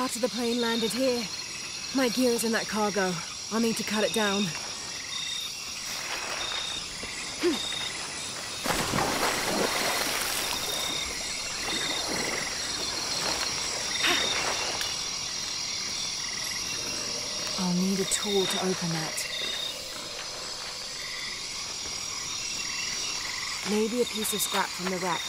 part of the plane landed here. My gear is in that cargo. I'll need to cut it down. I'll need a tool to open that. Maybe a piece of scrap from the wreck.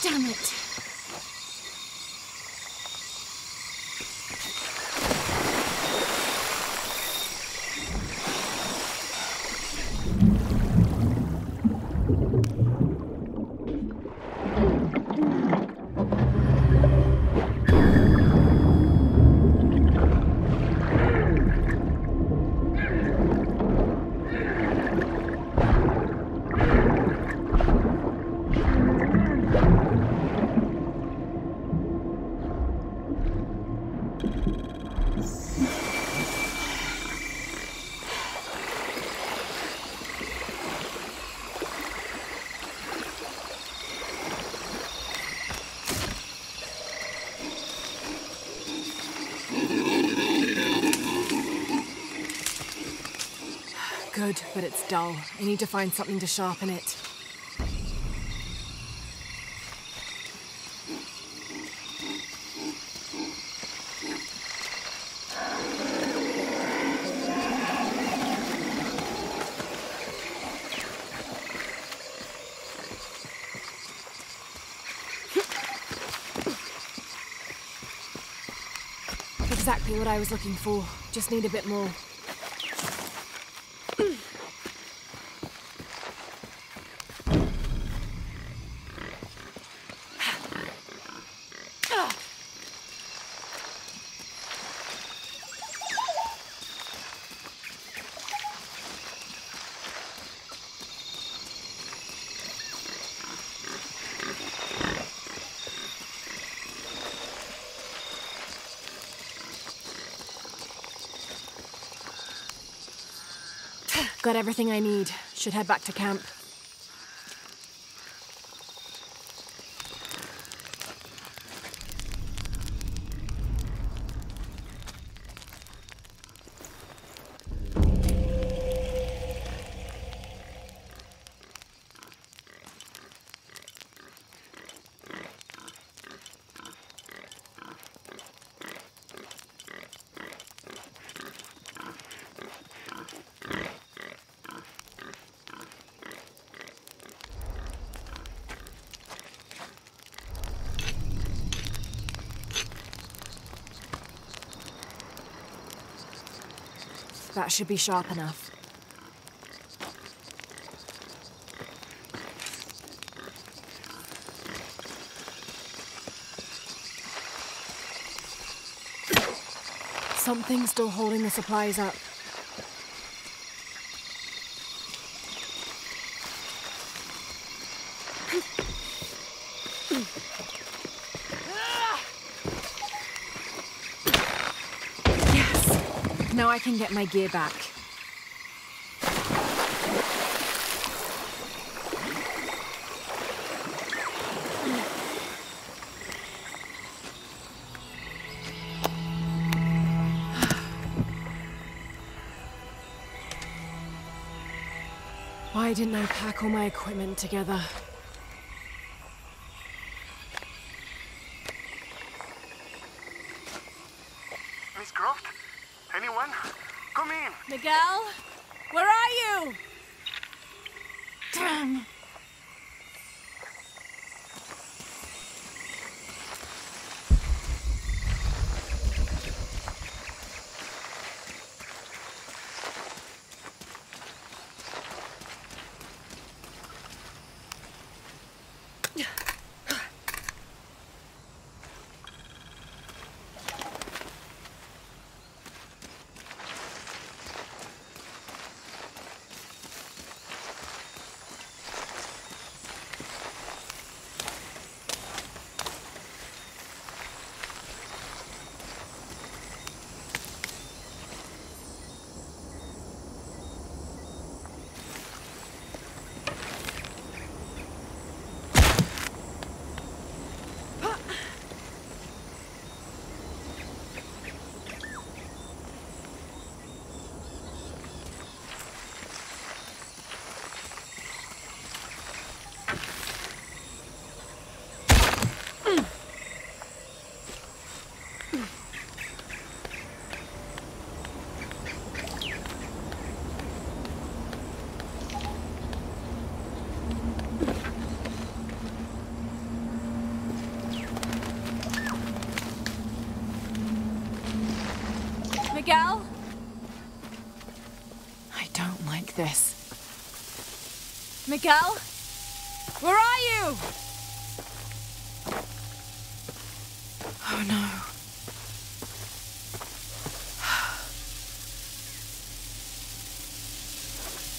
Damn it. Good, but it's dull. I need to find something to sharpen it. Exactly what I was looking for. Just need a bit more. Got everything I need. Should head back to camp. That should be sharp enough. Something's still holding the supplies up. Now I can get my gear back. Why didn't I pack all my equipment together? Miss Croft? Anyone? Come in! Miguel? Where are you? Damn! Miguel? I don't like this. Miguel? Where are you? Oh no.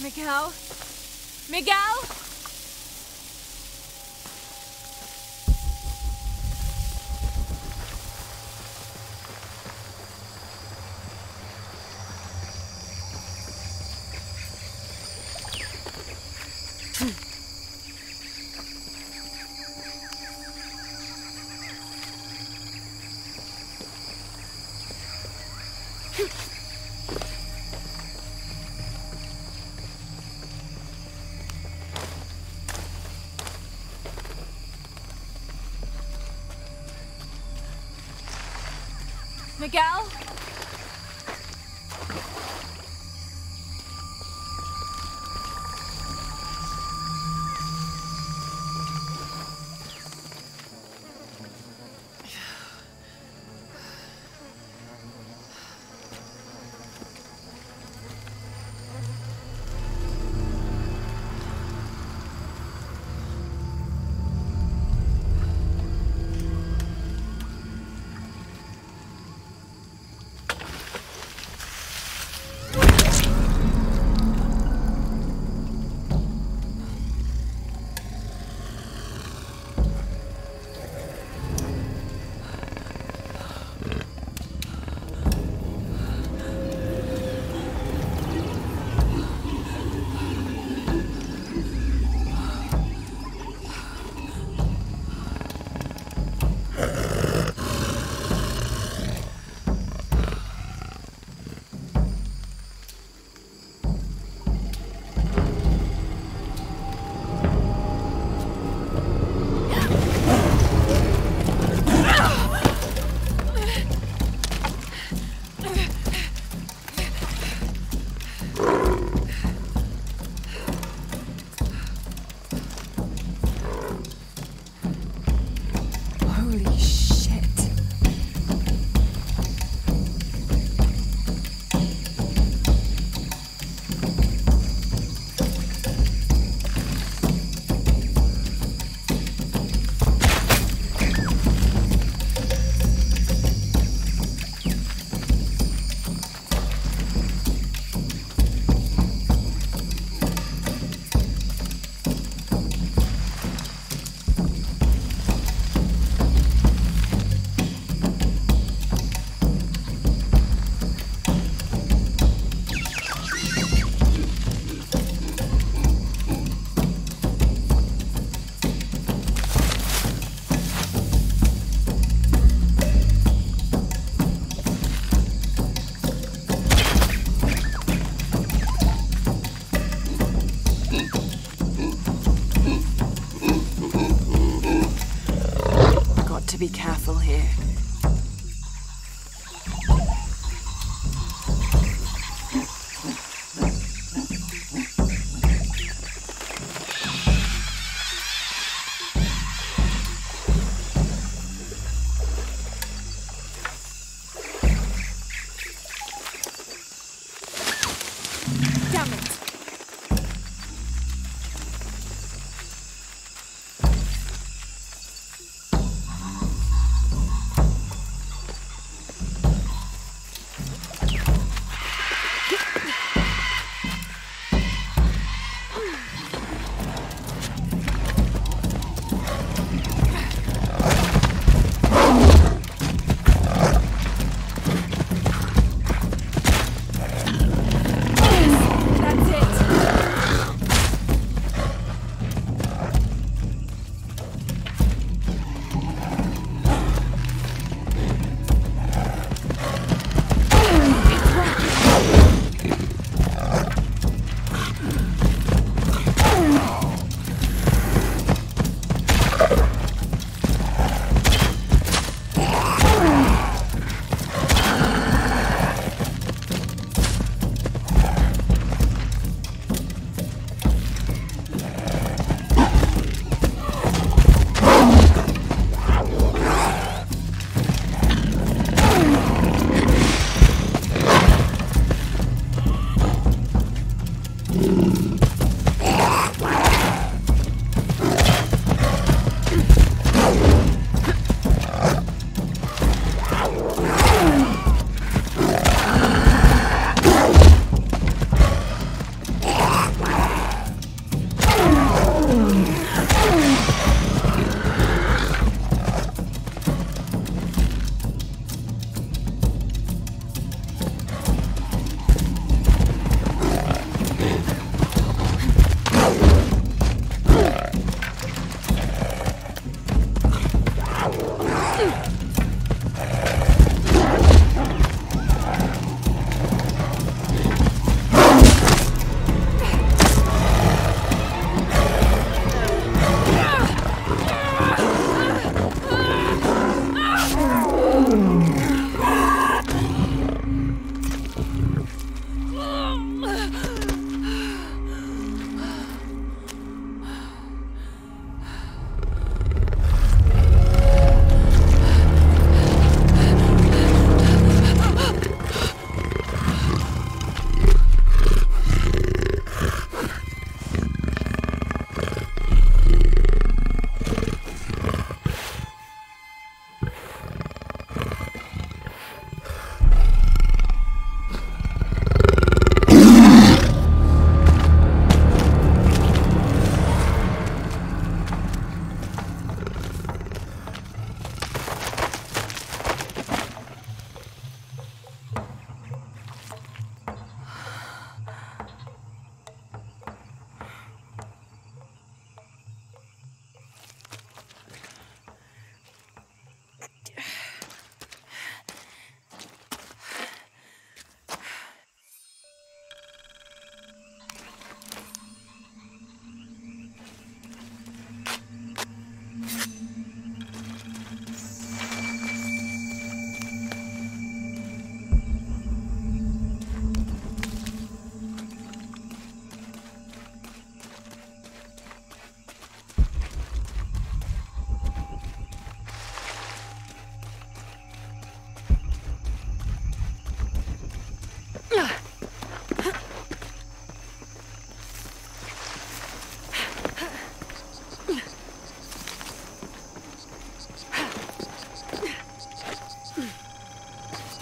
Miguel? Miguel? Miguel?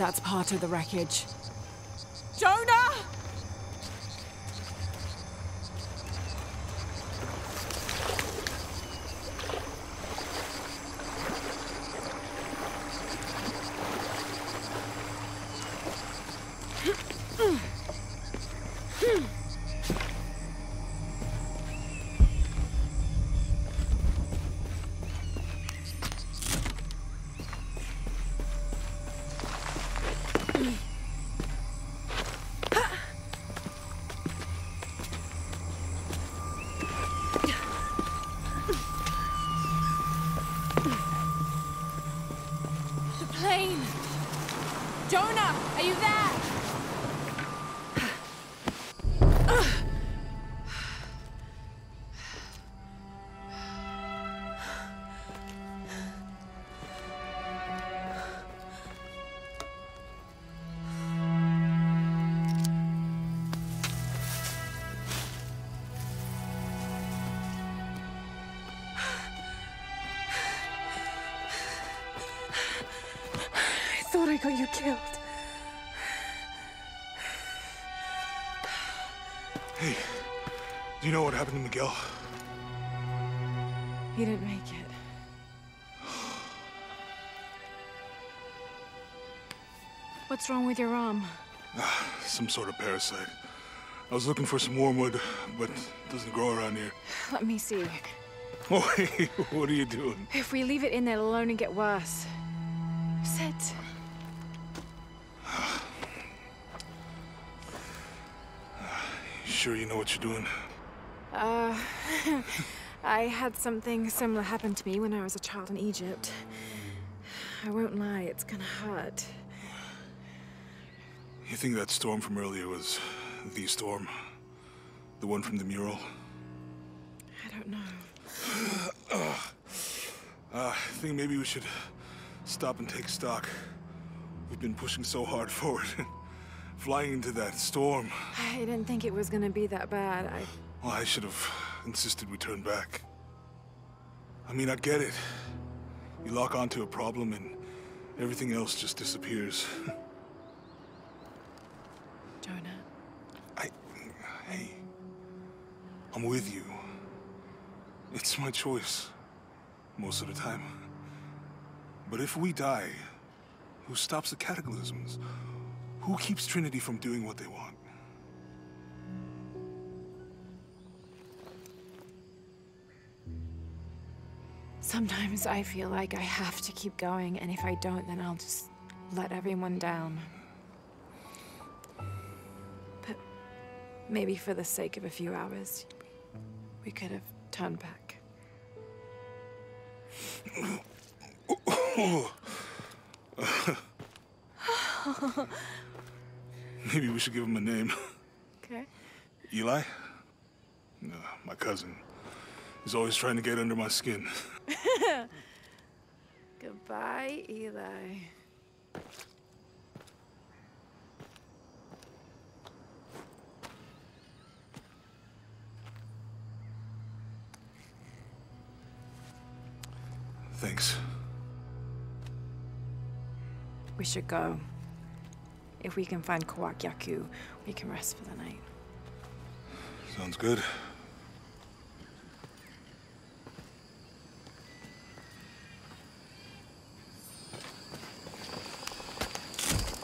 That's part of the wreckage. Jonah! Jonah, are you there? I thought I got you killed. Hey, do you know what happened to Miguel? He didn't make it. What's wrong with your arm? Some sort of parasite. I was looking for some wormwood, but it doesn't grow around here. Let me see. Oh, hey, what are you doing? If we leave it in there, it'll only get worse. Sit. Sure you know what you're doing? I had something similar happen to me when I was a child in Egypt. I won't lie, it's gonna hurt. You think that storm from earlier was the storm? The one from the mural? I don't know. I think maybe we should stop and take stock. We've been pushing so hard forward. Flying into that storm. I didn't think it was gonna be that bad. Well, I should have insisted we turn back. I mean, I get it. You lock onto a problem and everything else just disappears. Jonah. Hey, I'm with you. It's my choice, most of the time. But if we die, who stops the cataclysms? Who keeps Trinity from doing what they want? Sometimes I feel like I have to keep going, and if I don't, then I'll just let everyone down. But maybe for the sake of a few hours, we could have turned back. Maybe we should give him a name. Okay. Eli? No, my cousin. He's always trying to get under my skin. Goodbye, Eli. Thanks. We should go. If we can find Kawak Yaku, we can rest for the night. Sounds good.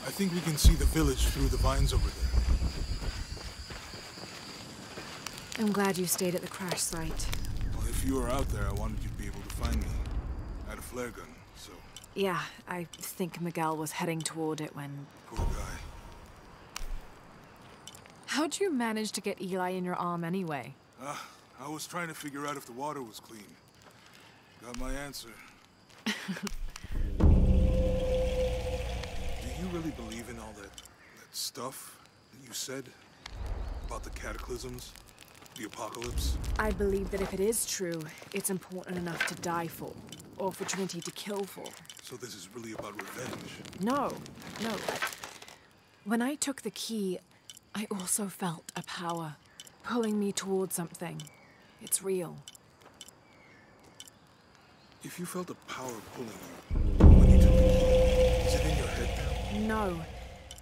I think we can see the village through the vines over there. I'm glad you stayed at the crash site. Well, if you were out there, I wanted you to be able to find me. I had a flare gun, so... Yeah, I think Miguel was heading toward it when... Poor guy. How'd you manage to get Eli in your arm anyway? I was trying to figure out if the water was clean. Got my answer. Do you really believe in all that stuff that you said? About the cataclysms? The apocalypse? I believe that if it is true, it's important enough to die for. Or for Trinity to kill for. So this is really about revenge? No. When I took the key, I also felt a power pulling me towards something. It's real. If you felt a power pulling you when you took the key, is it in your head No.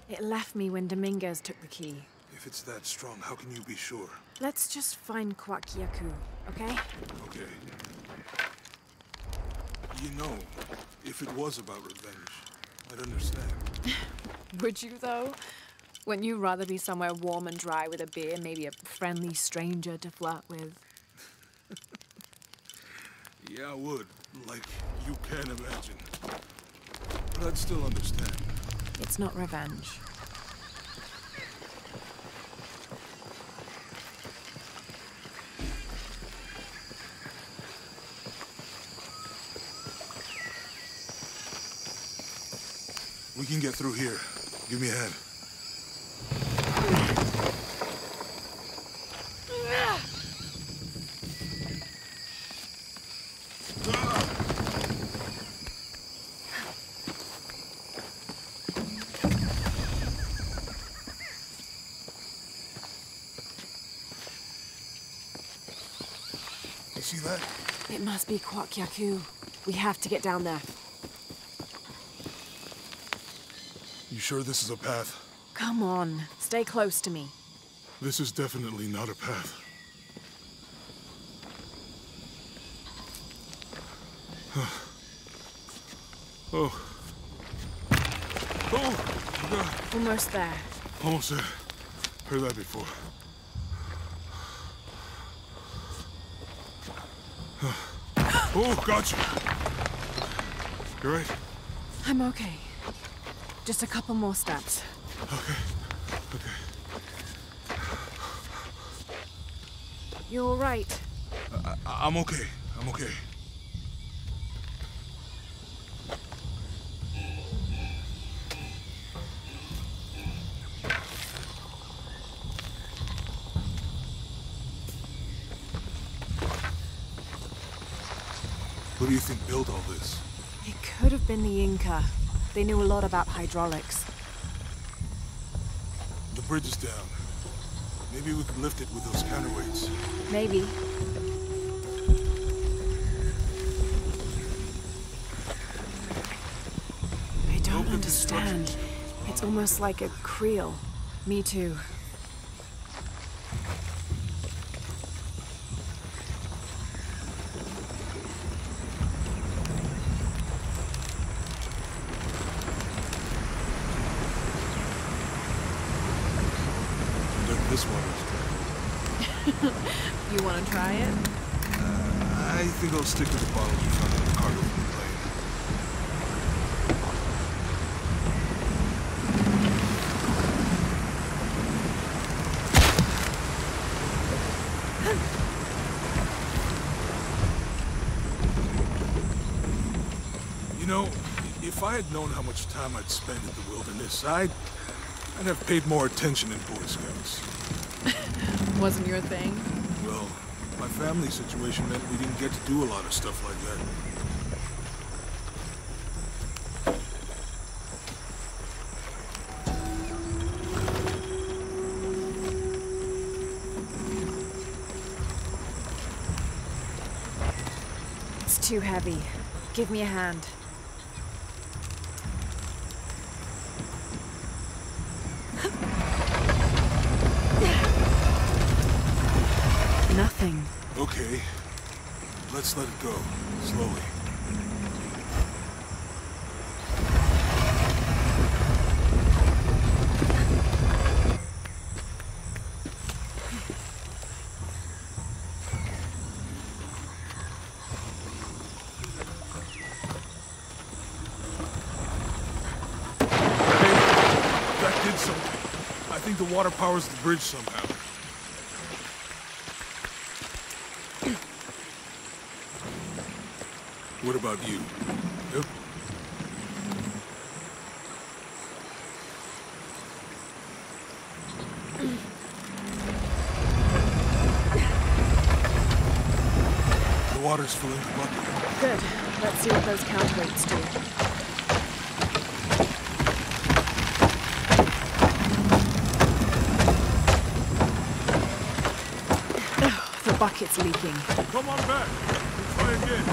It left me when Dominguez took the key. If it's that strong, how can you be sure? Let's just find Kwakyaku, okay? Okay. You know, if it was about revenge, I'd understand. Would you, though? Wouldn't you rather be somewhere warm and dry with a beer, maybe a friendly stranger to flirt with? Yeah, I would. Like, you can imagine. But I'd still understand. It's not revenge. We can get through here. Give me a hand. You see that? It must be Kwakyaku. We have to get down there. You sure this is a path? Come on, stay close to me. This is definitely not a path. Oh. Oh! God. Almost there. Almost there. Heard that before. Oh, gotcha! You right? I'm okay. Just a couple more steps. Okay. Okay. You all right? I'm okay. I'm okay. Who do you think built all this? It could have been the Inca. They knew a lot about hydraulics. The bridge is down. Maybe we could lift it with those counterweights. Maybe. I don't understand. It's almost like a creel. Me too. This water's dry. You want to try it? I think I'll stick to the bottles we found in the cargo from the plane. You know, if I had known how much time I'd spend in the wilderness, I'd have paid more attention in Boy Scouts. Wasn't your thing? Well, my family situation meant we didn't get to do a lot of stuff like that. It's too heavy. Give me a hand. Nothing. Okay. Let's let it go. Slowly. That did something. I think the water powers the bridge somehow. What about you? Yep. The water's filling the bucket. Good. Let's see what those counterweights do. The bucket's leaking. Come on back. Try again.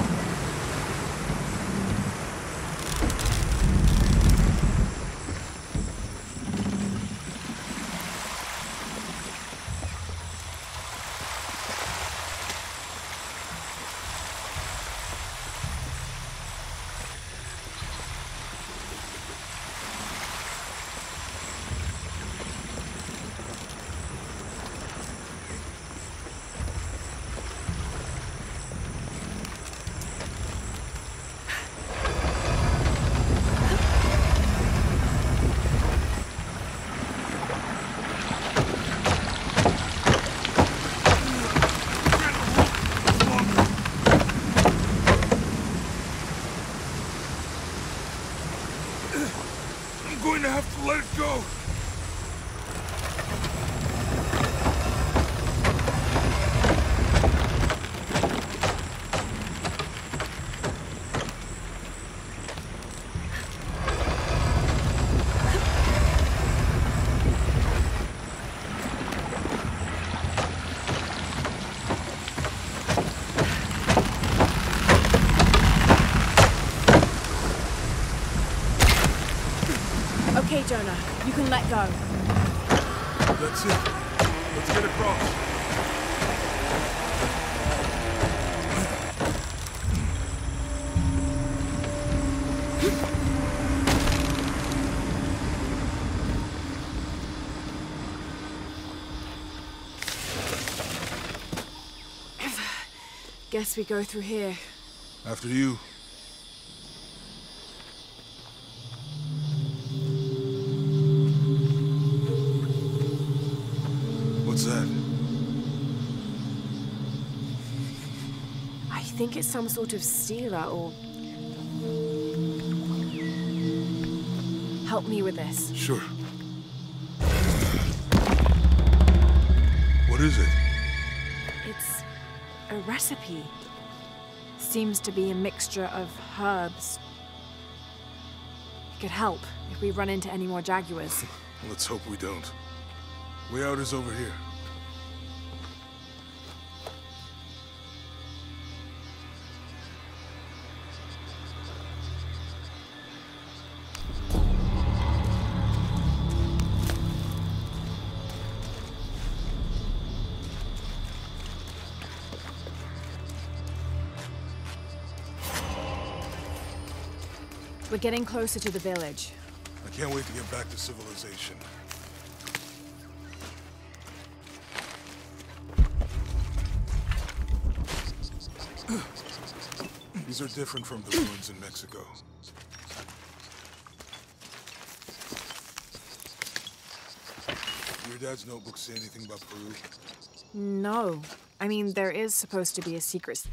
so. That's it. Let's get across. Guess we go through here. After you. What's that? I think it's some sort of sealer or... Help me with this. Sure. What is it? It's a recipe. Seems to be a mixture of herbs. It could help if we run into any more jaguars. Let's hope we don't. Way out is over here. We're getting closer to the village. I can't wait to get back to civilization. These are different from the ruins in Mexico. Your dad's notebook say anything about Peru? No. I mean, there is supposed to be a secret...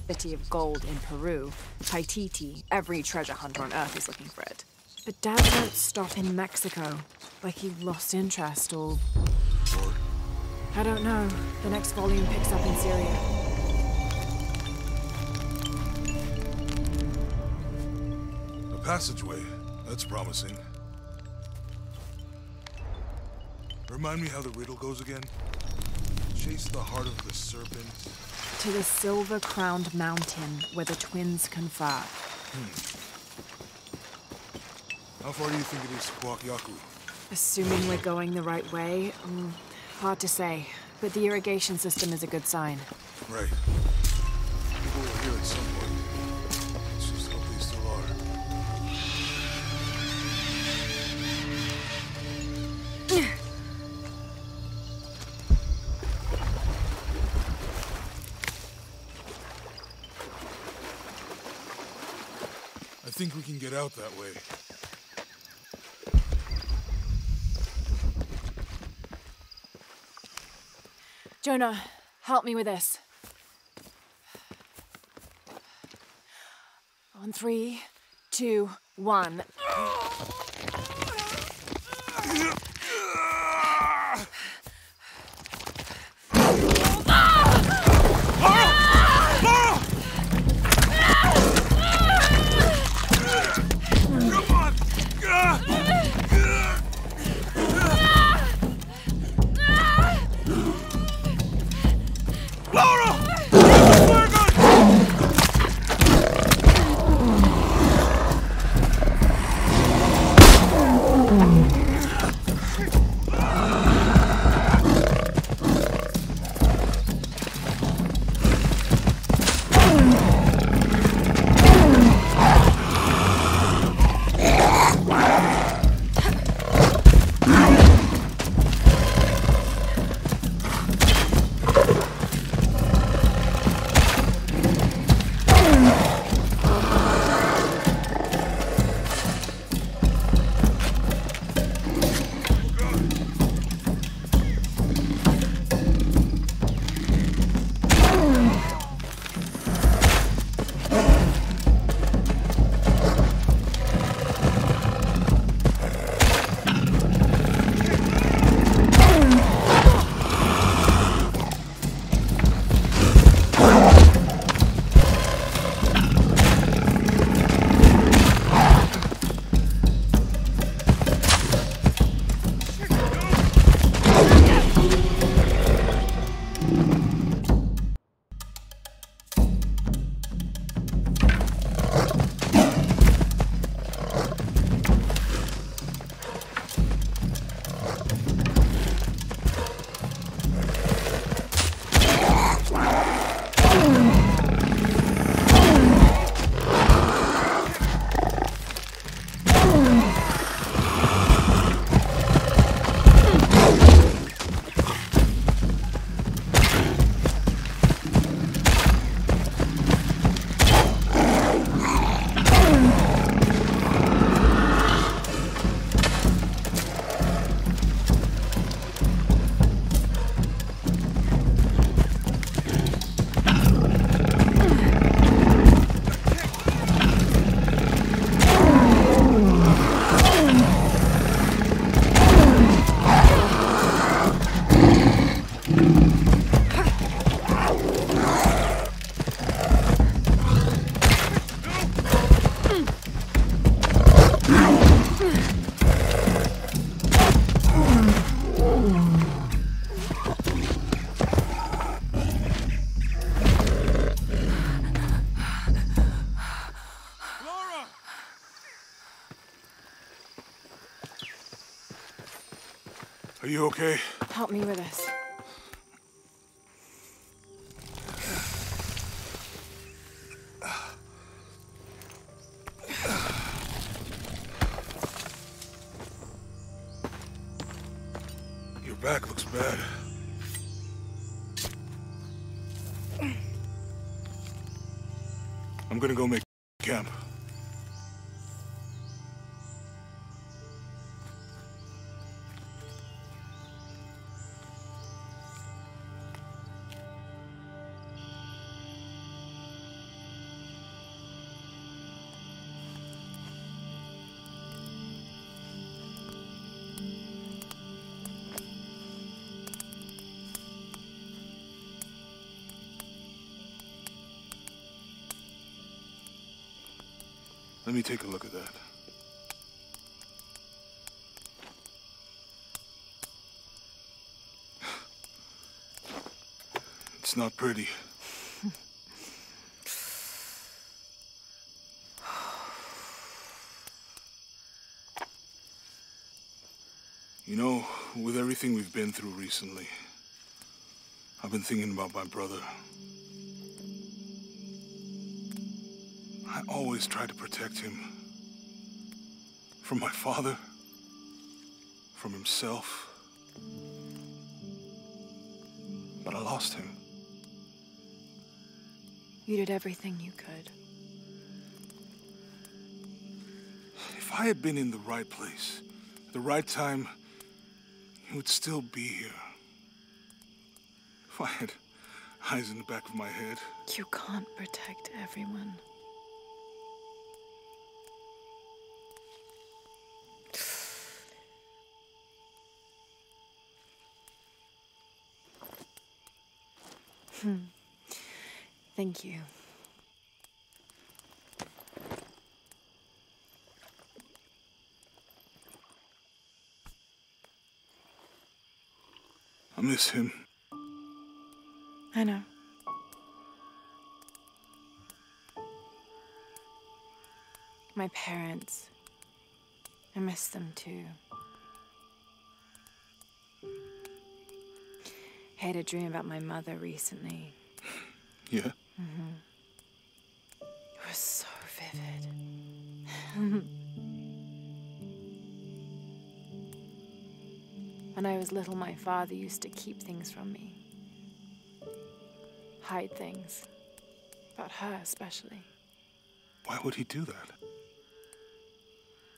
city of gold in Peru, Paititi. Every treasure hunter on Earth is looking for it. But Dad won't stop in Mexico. Like he lost interest or... I don't know. The next volume picks up in Syria. A passageway. That's promising. Remind me how the riddle goes again? Chase the heart of the serpent... To the silver-crowned mountain where the twins confer. How far do you think it is to Kuakyaku? Assuming we're going the right way, hard to say. But the irrigation system is a good sign. Right. People will hear at some point. Let's just hope they still are. I think we can get out that way. Jonah, help me with this. On 3, 2, 1. Are you okay? Help me with this. Your back looks bad. I'm gonna go make camp. Let me take a look at that. It's not pretty. You know, with everything we've been through recently, I've been thinking about my brother. I always tried to protect him. From my father. From himself. But I lost him. You did everything you could. If I had been in the right place, at the right time, he would still be here. If I had eyes in the back of my head. You can't protect everyone. Thank you. I miss him. I know. My parents. I miss them too. I had a dream about my mother recently. Yeah? It was so vivid. When I was little, my father used to keep things from me. Hide things. About her, especially. Why would he do that?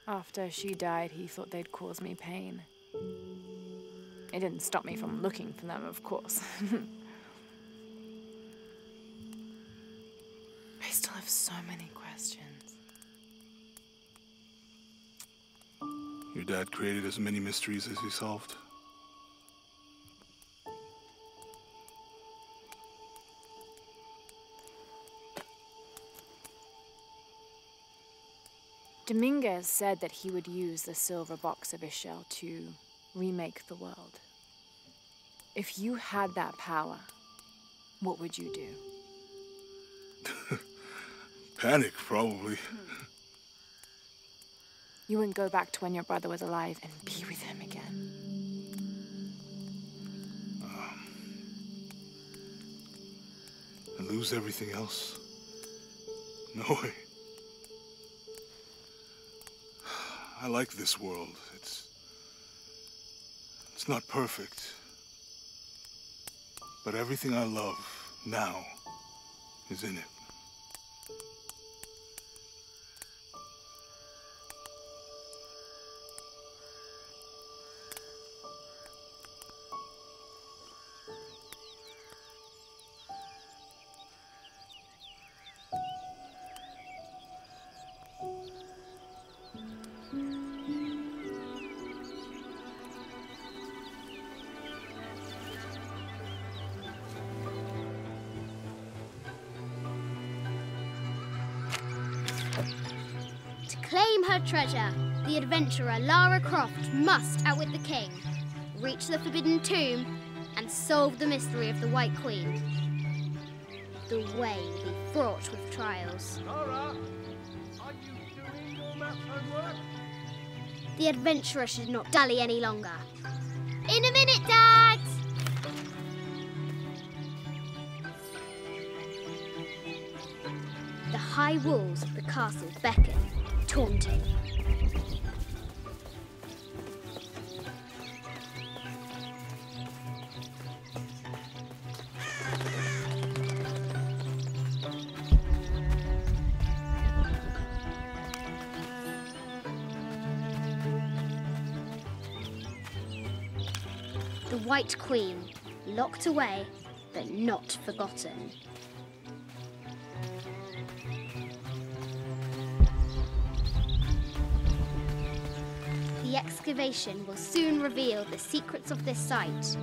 After she died, he thought they'd cause me pain. It didn't stop me from looking for them, of course. I still have so many questions. Your dad created as many mysteries as he solved. Dominguez said that he would use the silver box of Ixchel to remake the world. If you had that power, what would you do? Panic, probably. You wouldn't go back to when your brother was alive and be with him again. And lose everything else? No way. I like this world. It's not perfect. But everything I love now is in it. Claim her treasure. The adventurer Lara Croft must outwit the king, reach the Forbidden Tomb, and solve the mystery of the White Queen. The way will be fraught with trials. Lara, are you doing your math homework? The adventurer should not dally any longer. In a minute, Dad! The high walls of the castle beckon, taunting. The White Queen, locked away, but not forgotten. The excavation will soon reveal the secrets of this site.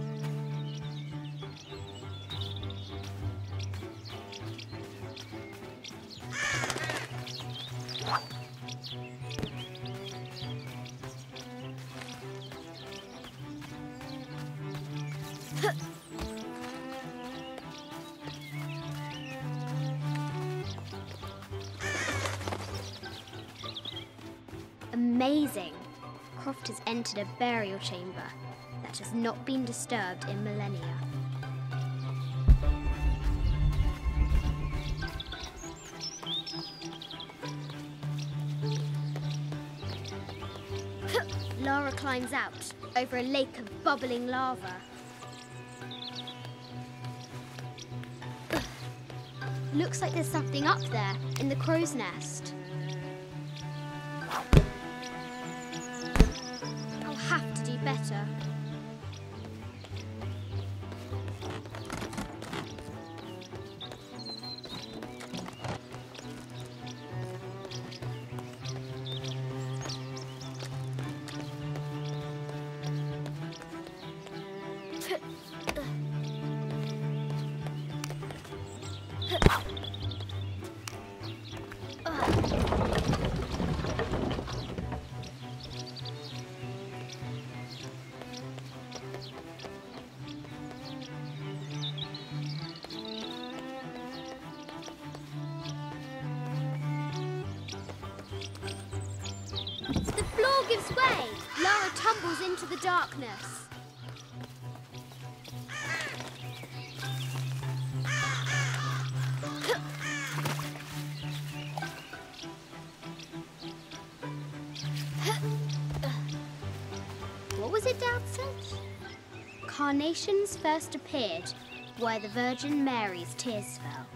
Amazing! Croft has entered a burial chamber that has not been disturbed in millennia. Lara climbs out over a lake of bubbling lava. Looks like there's something up there in the crow's nest. I'll have to do better. The floor gives way. Lara tumbles into the darkness. What was it Dad said? Carnations first appeared where the Virgin Mary's tears fell.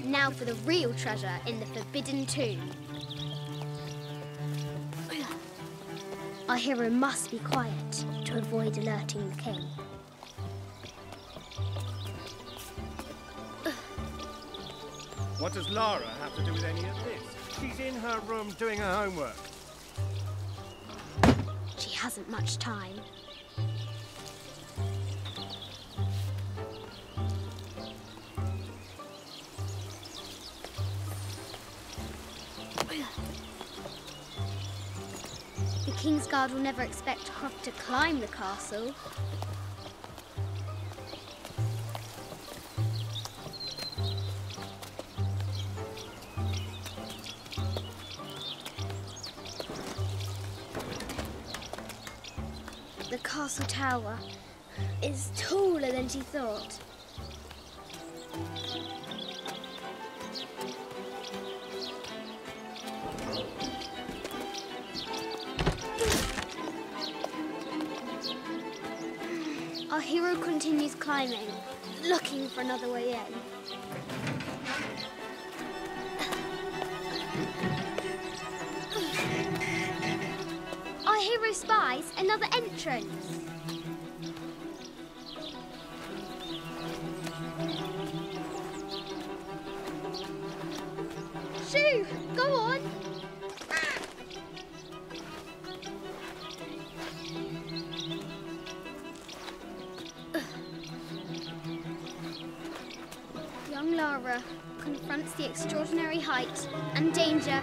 Now for the real treasure in the Forbidden Tomb. Our hero must be quiet to avoid alerting the king. What does Lara have to do with any of this? She's in her room doing her homework. She hasn't much time. The Kingsguard will never expect Croft to climb the castle. The castle tower is taller than she thought. Our hero continues climbing, looking for another way in. Our hero spies another entrance. Shoo! Go on! Young Lara confronts the extraordinary height and danger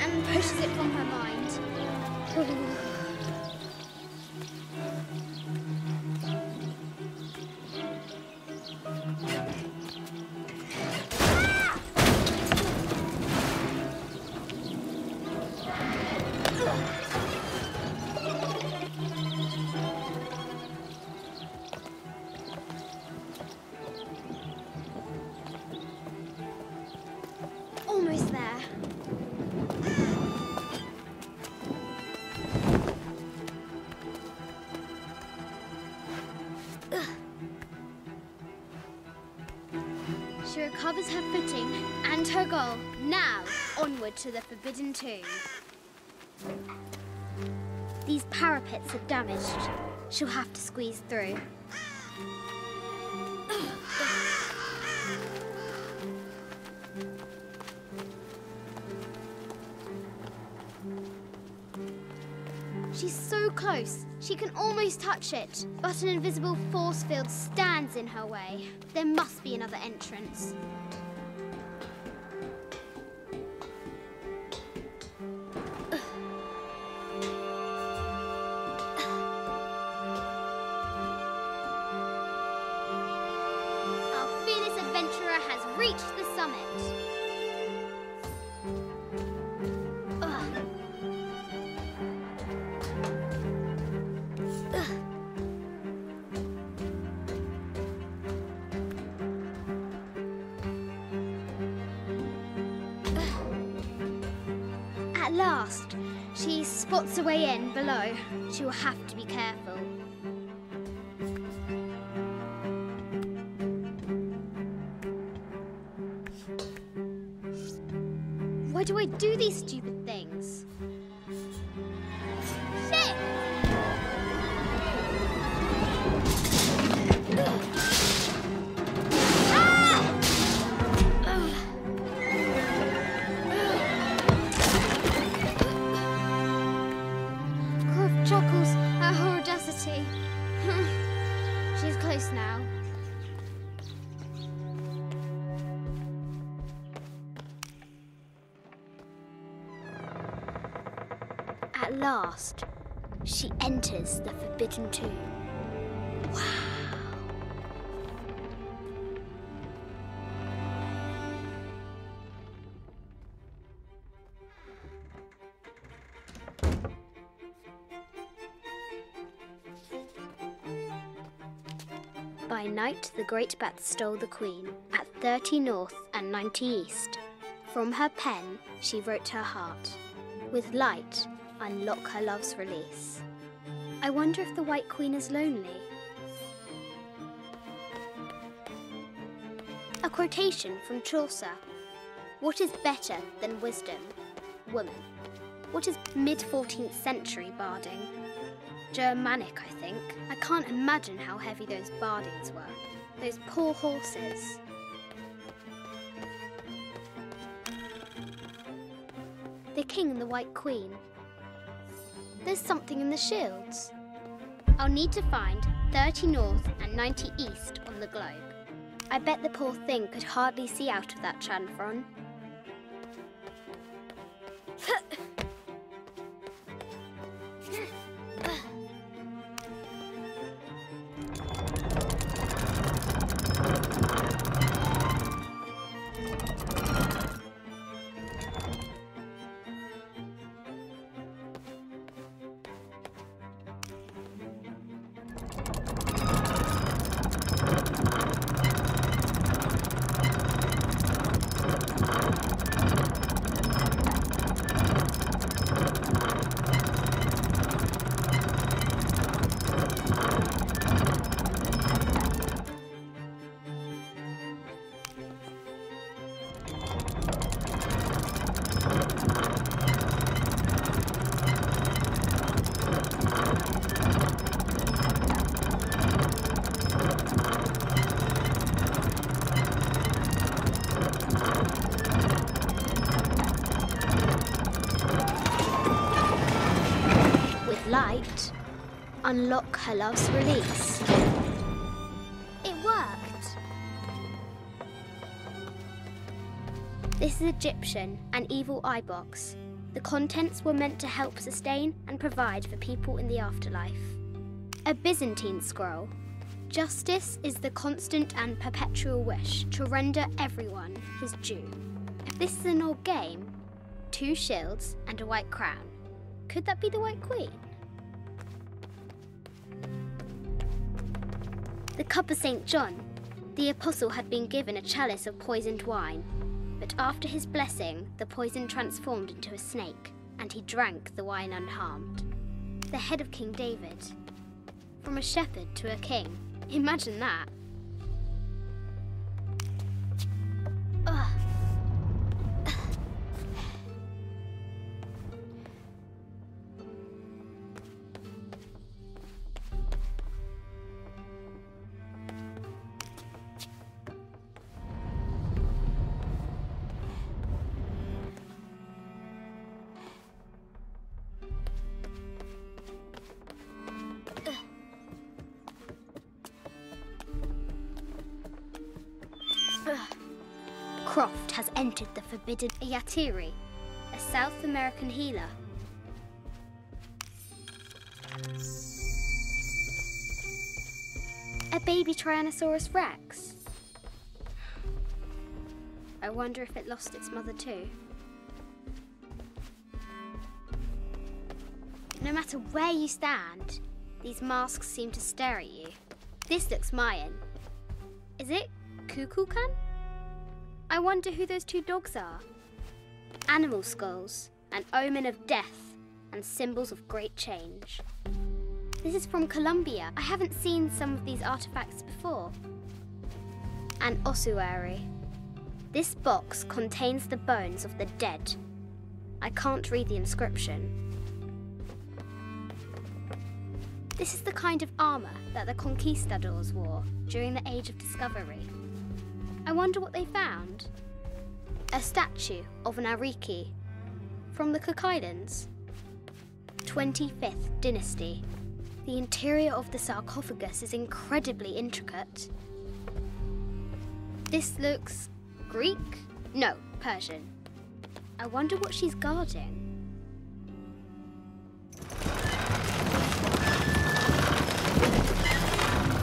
and pushes it from her mind. Almost there. She recovers her footing and her goal. Now, onward to the Forbidden Tomb. These parapets are damaged. She'll have to squeeze through. She's so close, she can almost touch it, but an invisible force field stands in her way. There must be another entrance. Our fearless adventurer has reached the summit. At last, she spots a way in below. She will have to be careful. Why do I do these stupid things? Shit! Chuckles at her audacity. She's close now. At last, she enters the Forbidden Tomb. Wow! By night, the great bat stole the queen at 30 north and 90 east. From her pen, she wrote her heart. With light, unlock her love's release. I wonder if the White Queen is lonely. A quotation from Chaucer. What is better than wisdom? Woman. What is mid-14th century barding? Germanic, I think. I can't imagine how heavy those bardings were. Those poor horses. The king and the White Queen. There's something in the shields. I'll need to find 30 north and 90 east on the globe. I bet the poor thing could hardly see out of that chanfron. Light, unlock her love's release. It worked. This is Egyptian, an evil eye box. The contents were meant to help sustain and provide for people in the afterlife. A Byzantine scroll. Justice is the constant and perpetual wish to render everyone his due. If this is an old game, 2 shields and a white crown. Could that be the White Queen? The Cup of St. John. The apostle had been given a chalice of poisoned wine, but after his blessing, the poison transformed into a snake, and he drank the wine unharmed. The head of King David. From a shepherd to a king. Imagine that. Ugh. Croft has entered the forbidden Yatiri, a South American healer. A baby Tyrannosaurus Rex. I wonder if it lost its mother too. No matter where you stand, these masks seem to stare at you. This looks Mayan. Is it Kukulkan? I wonder who those 2 dogs are. Animal skulls, an omen of death and symbols of great change. This is from Colombia. I haven't seen some of these artifacts before. An ossuary. This box contains the bones of the dead. I can't read the inscription. This is the kind of armour that the conquistadors wore during the Age of Discovery. I wonder what they found. A statue of an Ariki from the Cook Islands. 25th dynasty. The interior of the sarcophagus is incredibly intricate. This looks Greek? No, Persian. I wonder what she's guarding.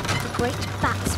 The great bat